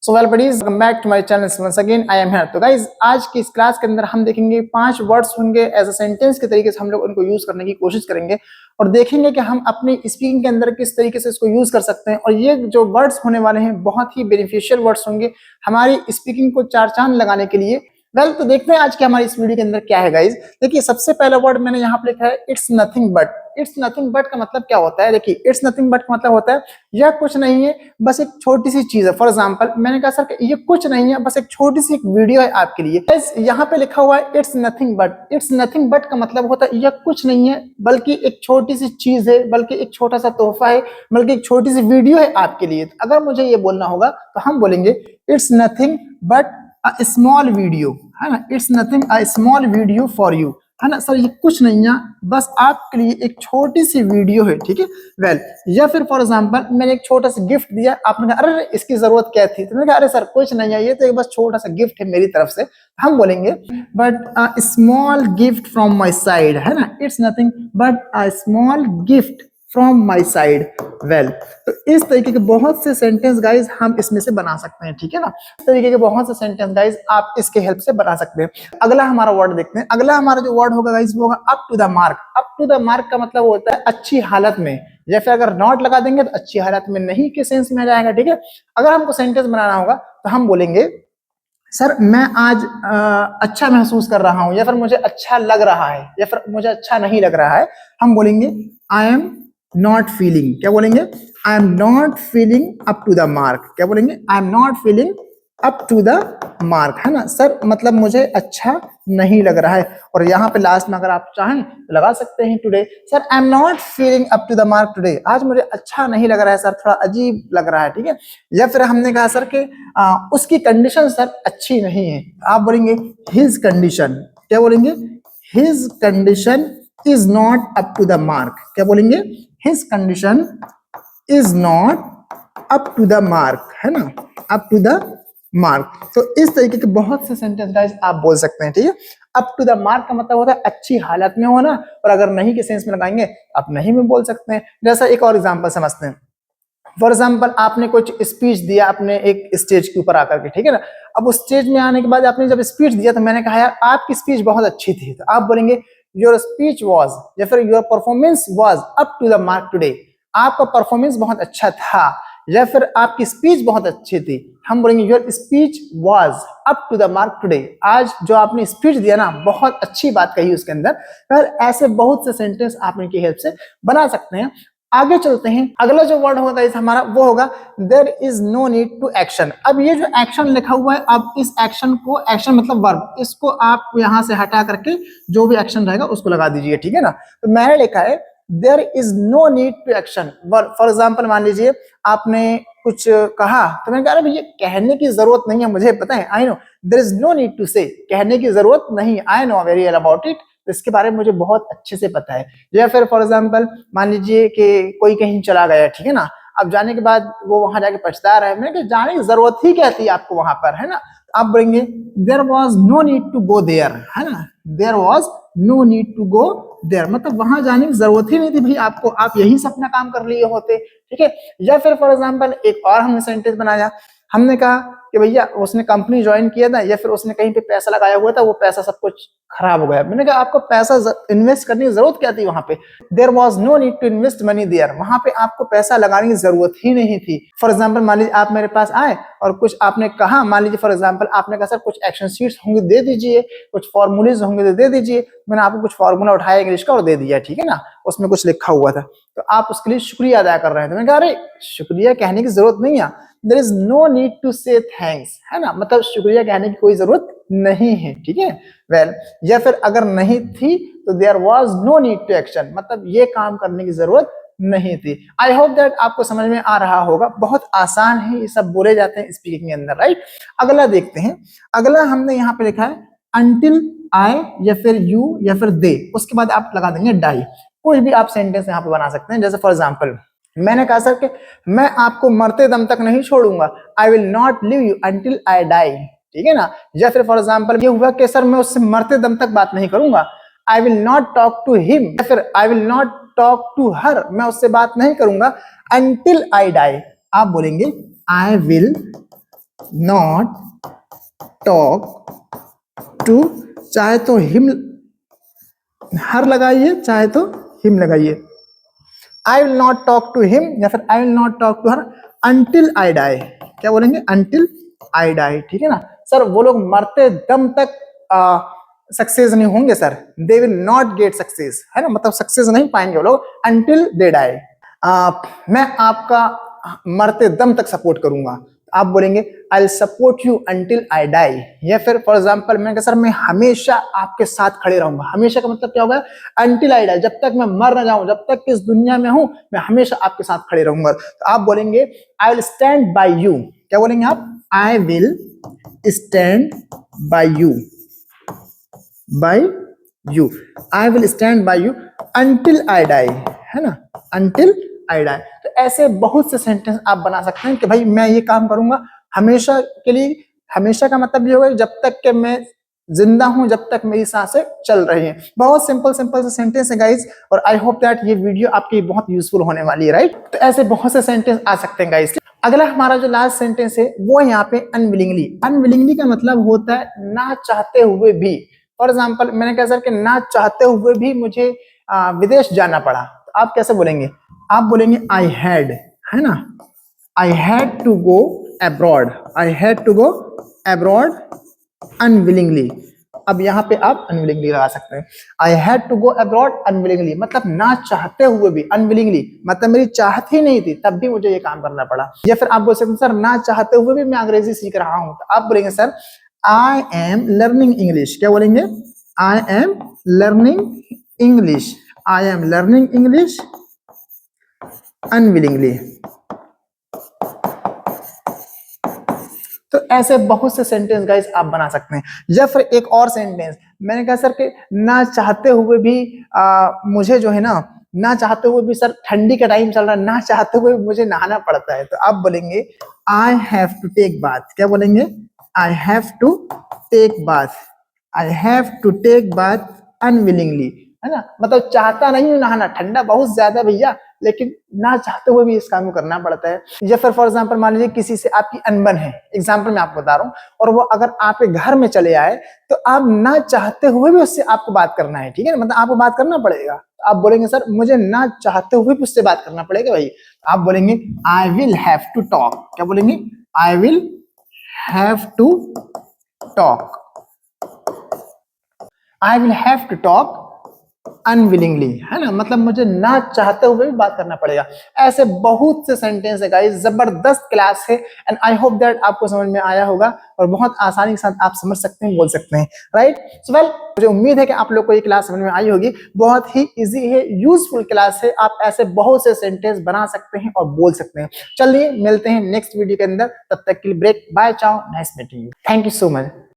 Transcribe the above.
So well buddies, welcome back to my channel. Once again I am here. तो guys आज की इस class के अंदर हम देखेंगे 5 वर्ड्स होंगे एज अ सेंटेंस के तरीके से हम लोग उनको यूज करने की कोशिश करेंगे और देखेंगे कि हम अपनी स्पीकिंग के अंदर किस तरीके से इसको यूज कर सकते हैं। और ये जो वर्ड्स होने वाले हैं बहुत ही बेनिफिशियल वर्ड्स होंगे हमारी स्पीकिंग को चार चांद लगाने के लिए। तो देखते हैं आज के हमारी इस वीडियो के अंदर क्या है गाइज। देखिए सबसे पहला वर्ड मैंने यहाँ पे लिखा है it's nothing but. It's nothing but का मतलब क्या होता है? देखिए इट्स नथिंग बट का मतलब होता है यह कुछ नहीं है, बस एक छोटी सी चीज है। फॉर एग्जाम्पल मैंने कहा सर ये कुछ नहीं है, बस एक छोटी सी एक वीडियो है आपके लिए। यहाँ पे लिखा हुआ है it's nothing but. It's nothing but का मतलब होता है यह कुछ नहीं है बल्कि एक छोटी सी चीज है, बल्कि एक छोटा सा तोहफा है, बल्कि एक छोटी सी वीडियो है आपके लिए। तो अगर मुझे ये बोलना होगा तो हम बोलेंगे it's nothing but a small video, है ना। It's nothing a small video for you, है ना। सर ये कुछ नहीं है, बस आपके लिए एक छोटी सी वीडियो है, ठीक है। वेल या फिर फॉर एग्जांपल मैंने एक छोटा सा गिफ्ट दिया, आपने कहा अरे इसकी जरूरत क्या थी, तो मैंने कहा अरे सर कुछ नहीं है, ये तो एक बस छोटा सा गिफ्ट है मेरी तरफ से। हम बोलेंगे but a small gift from my side, है ना। It's nothing but a small gift from my side. Well तो इस तरीके के बहुत से सेंटेंस गाइज हम इसमें से बना सकते हैं, ठीक है ना। इस तरीके के बहुत से सेंटेंस गाइज आप इसके हेल्प से बना सकते हैं। अगला हमारा वर्ड देखते हैं। अगला हमारा जो वर्ड होगा गाइज वो होगा up to the mark. Up to the mark का मतलब होता है अच्छी हालत में, या फिर अगर नॉट लगा देंगे तो अच्छी हालत में नहीं के सेंस में आ जाएगा, ठीक है। अगर हमको सेंटेंस बनाना होगा तो हम बोलेंगे सर मैं आज अच्छा महसूस कर रहा हूं, या फिर मुझे अच्छा लग रहा है, या फिर मुझे अच्छा नहीं लग रहा है। हम बोलेंगे आई एम नॉट फीलिंग, क्या बोलेंगे? I am not feeling up to the mark. क्या बोलेंगे? I am not feeling up to the mark, है ना। सर मतलब मुझे अच्छा नहीं लग रहा है। और यहाँ पे लास्ट में अगर आप चाहें तो लगा सकते हैं today. Sir I am not feeling up to the mark today. आज मुझे अच्छा नहीं लग रहा है सर, थोड़ा अजीब लग रहा है, ठीक है। या फिर हमने कहा सर कि उसकी कंडीशन सर अच्छी नहीं है, आप बोलेंगे हिज कंडीशन। क्या बोलेंगे? His condition is not up to the mark. क्या बोलेंगे? His condition is not up to the mark, है ना, अप टू द मार्क। तो इस तरीके के बहुत से सेंटेंस गाइस आप बोल सकते हैं, ठीक है। अप टू द मार्क का मतलब होता है अच्छी हालत में होना, और अगर नहीं के सेंस में लगाएंगे आप नहीं में बोल सकते हैं। जैसा एक और एग्जांपल समझते हैं। फॉर एग्जाम्पल आपने कुछ स्पीच दिया अपने एक स्टेज के ऊपर आकर के, ठीक है ना। अब उस स्टेज में आने के बाद आपने जब स्पीच दिया तो मैंने कहा यार आपकी स्पीच बहुत अच्छी थी, तो आप बोलेंगे योर स्पीच वाज, या फिर your performance was up to the mark today. आपका परफॉर्मेंस बहुत अच्छा था, या फिर आपकी स्पीच बहुत अच्छी थी। हम बोलेंगे your speech was up to the mark today. आज जो आपने स्पीच दिया ना, बहुत अच्छी बात कही उसके अंदर। फिर ऐसे बहुत से सेंटेंस आप इनकी हेल्प से बना सकते हैं। आगे चलते हैं। अगला जो वर्ड होगा इस हमारा वो होगा there is no need to action. अब ये जो एक्शन लिखा हुआ है, अब इस एक्शन को, एक्शन मतलब वर्ब, इसको आप यहां से हटा करके जो भी एक्शन रहेगा उसको लगा दीजिए, ठीक है ना। तो मैंने लिखा है there is no need to action. For example मान लीजिए आपने कुछ कहा तो मैंने कहा भैया कहने की जरूरत नहीं है, मुझे पता है, I know there is no need to say. कहने की जरूरत नहीं, I know very well about it, तो इसके बारे में मुझे बहुत अच्छे से पता है। या फिर फॉर एग्जाम्पल मान लीजिए कि कोई कहीं चला गया, ठीक है ना। अब जाने के बाद वो वहां जाके पछता रहा है, मैंने कहा जाने की जरूरत ही क्या थी आपको वहां पर, है ना। आप बोलेंगे there was no need to go there, है ना। There was no need to go there मतलब वहां जाने की जरूरत ही नहीं थी भाई आपको, आप यही से अपना काम कर लिए होते, ठीक है। या फिर फॉर एग्जाम्पल एक और हमने सेंटेंस बनाया, हमने कहा कि भैया उसने कंपनी ज्वाइन किया था, या फिर उसने कहीं पे पैसा लगाया हुआ था, वो पैसा सब कुछ खराब हो गया। मैंने कहा आपको पैसा इन्वेस्ट करने की जरूरत क्या थी वहां पे? There was no need to invest money there. वहां पे आपको पैसा लगाने की जरूरत ही नहीं थी। फॉर एग्जांपल मान लीजिए आप मेरे पास आए और कुछ आपने कहा, मान लीजिए फॉर एग्जांपल आपने कहा सर कुछ एक्शन शीट्स होंगे दे दीजिए, कुछ फॉर्मूलेज होंगे तो दे दीजिए। मैंने आपको कुछ फॉर्मूला उठाया इंग्लिश का और दे दिया, ठीक है ना। उसमें कुछ लिखा हुआ था, तो आप उसके लिए शुक्रिया अदा कर रहे थे। मैंने कहा अरे शुक्रिया कहने की जरूरत नहीं है, there is no need to say thanks, है ना। मतलब शुक्रिया कहने की कोई जरूरत नहीं है, ठीक है। वेल या फिर अगर नहीं थी तो there was no need to action, मतलब ये काम करने की जरूरत नहीं थी। आई होप दैट आपको समझ में आ रहा होगा। बहुत आसान है, ये सब बोले जाते हैं स्पीकिंग के अंदर, राइट। अगला देखते हैं। अगला हमने यहाँ पे लिखा है अंटिल आई, या फिर यू, या फिर दे, उसके बाद आप लगा देंगे डाई। कोई भी आप सेंटेंस यहाँ पे बना सकते हैं। जैसे फॉर एग्जाम्पल मैंने कहा सर कि मैं आपको मरते दम तक नहीं छोड़ूंगा, I will not leave you until I die, ठीक है ना। या फिर फॉर एग्जाम्पल ये हुआ कि सर मैं उससे मरते दम तक बात नहीं करूंगा, I will not talk to him, या फिर I will not talk to her, मैं उससे बात नहीं करूंगा अंटिल आई डाई। आप बोलेंगे I will not talk to, चाहे तो हिम हर लगाइए चाहे तो हिम लगाइए, I will not talk to him या फिर I will not talk to her until I die. क्या बोलेंगे? अंटिल आई डाई, ठीक है ना सर। वो लोग मरते दम तक सक्सेस नहीं होंगे sir, they will not get success, है ना, मतलब सक्सेस नहीं पाएंगे वो लोग अंटिल दे डाई। मैं आपका मरते दम तक सपोर्ट करूंगा, आप बोलेंगे I will support you until I die. या फिर फॉर एग्जांपल मैंने कहा सर मैं हमेशा आपके साथ खड़े रहूंगा, हमेशा का मतलब क्या होगा? अंटिल आई डाई, जब तक मैं मर ना जाऊं, जब तक इस दुनिया में हूं मैं हमेशा आपके साथ खड़े रहूंगा। तो आप बोलेंगे I will stand by you. क्या बोलेंगे आप? I will stand by you, by you, I will stand by you until I die, है ना, अंटिल आई डाई। तो ऐसे बहुत से सेंटेंस आप बना सकते हैं कि भाई मैं ये काम करूंगा हमेशा के लिए। हमेशा का मतलब ये होगा जब तक कि मैं जिंदा हूं, जब तक मेरी सांसें चल रही हैं। बहुत सिंपल सिंपल से सेंटेंस है गाइस, और आई होप दैट ये वीडियो आपकी बहुत यूजफुल होने वाली है, राइट। तो ऐसे बहुत से सेंटेंस आ सकते हैं गाइस। अगला हमारा जो लास्ट सेंटेंस है वो है यहाँ पे अनविलिंगली। अनविलिंगली का मतलब होता है ना चाहते हुए भी। फॉर एग्जाम्पल मैंने कहा सर कि ना चाहते हुए भी मुझे विदेश जाना पड़ा, तो आप कैसे बोलेंगे? आप बोलेंगे आई हैड, है ना, I had to go abroad, I had to go abroad unwillingly. अब यहाँ पे आप अनविलिंगली लगा सकते हैं। I had to go abroad unwillingly मतलब ना चाहते हुए भी, अनविलिंगली मतलब मेरी चाहत ही नहीं थी तब भी मुझे ये काम करना पड़ा। या फिर आप बोल सकते हैं सर ना चाहते हुए भी मैं अंग्रेजी सीख रहा हूं, तो आप बोलेंगे sir I am learning English. क्या बोलेंगे? I am learning English, I am learning English unwillingly. तो ऐसे बहुत से सेंटेंस गाइस आप बना सकते हैं। या फिर एक और सेंटेंस मैंने कहा सर कि ना चाहते हुए भी मुझे जो है ना चाहते हुए भी सर ठंडी का टाइम चल रहा है, ना चाहते हुए भी मुझे नहाना पड़ता है, तो आप बोलेंगे I have to take bath. क्या बोलेंगे? I have to take bath, I have to take bath unwillingly, है ना, मतलब चाहता नहीं हूं नहाना, ठंडा बहुत ज्यादा भैया, लेकिन ना चाहते हुए भी इस काम को करना पड़ता है। या फिर फॉर एग्जांपल मान लीजिए किसी से आपकी अनबन है, एग्जांपल मैं आपको बता रहा हूँ, और वो अगर आपके घर में चले आए तो आप ना चाहते हुए भी उससे आपको बात करना है, ठीक है ना, मतलब आपको बात करना पड़ेगा। आप बोलेंगे सर मुझे ना चाहते हुए भी उससे बात करना पड़ेगा भाई, आप बोलेंगे I will have to talk. क्या बोलेंगे? I will have to talk, I will have to talk unwillingly, है ना, मतलब मुझे ना चाहते हुए भी बात करना पड़ेगा। ऐसे बहुत से सेंटेंस है गाइस, जबरदस्त क्लास है, एंड आई होप दैट आपको समझ में आया होगा और बहुत आसानी के साथ आप समझ सकते हैं, बोल सकते हैं, राइट। सो वेल, मुझे उम्मीद है कि आप लोग को ये क्लास समझ में आई होगी। बहुत ही इजी है, यूजफुल क्लास है, आप ऐसे बहुत से सेंटेंस बना सकते हैं और बोल सकते हैं। चलिए मिलते हैं नेक्स्ट वीडियो के अंदर, तब तक के लिए ब्रेक, बाय, चाओ, nice meeting you, thank you so much.